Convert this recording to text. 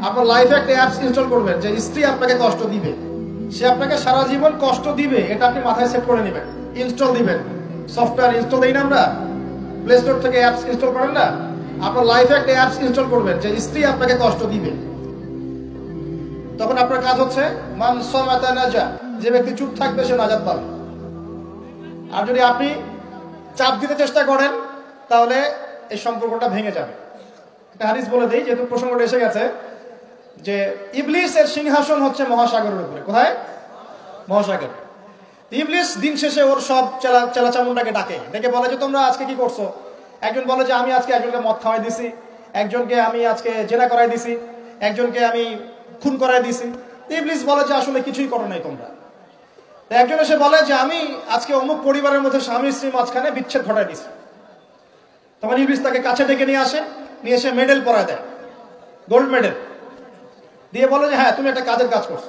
আপনার লাইফে একটা অ্যাপস ইনস্টল করবেন যে স্ত্রী আপনাকে কষ্ট দিবে, সে আপনাকে সারা জীবন কষ্ট দিবে, এটা আপনি মাথায় সেট করে নেবেন, ইনস্টল দিবেন। সফটওয়্যার ইনস্টল দেই না আমরা, প্লে স্টোর থেকে অ্যাপস ইনস্টল করেন না? আপনার লাইফে একটা অ্যাপস ইনস্টল করবেন যে স্ত্রী আপনাকে কষ্ট দিবে। তখন আপনার কাজ হচ্ছে মান সামাতা নাজা, যে ব্যক্তি চুপ থাকবে সে নাজাত পাবে। আর যদি আপনি চাপ দিতে চেষ্টা করেন তাহলে এই সম্পর্কটা ভেঙে যাবে। একটা হাদিস বলে দেই, যেহেতু প্রসঙ্গটা এসে গেছে, যে ইবলিসের সিংহাসন হচ্ছে মহাসাগরের উপরে। কোথায়? মহাসাগর। ইবলিস দিন শেষে ওর সব চেলাচামুন্ডাকে ডেকে বলে যে তোমরা আজকে কি করছো? একজন বলে যে আমি আজকে একজনকে মদ খাওয়াই দিছি, একজনকে আমি আজকে জেনা করাই দিছি, একজনকে আমি খুন করাই দিছি। ইবলিস বলে যে আসলে কিছুই করো নাই তোমরা। একজন এসে বলে যে আমি আজকে অমুক পরিবারের মধ্যে স্বামী স্ত্রীর মাঝখানে বিচ্ছেদ ঘটাই দিছি। তখন ইবলিস তাকে কাছে ডেকে নিয়ে এসে মেডেল পরায় দেয়, গোল্ড মেডেল দিয়ে বলে যে হ্যাঁ তুমি একটা কাজের কাজ করছো।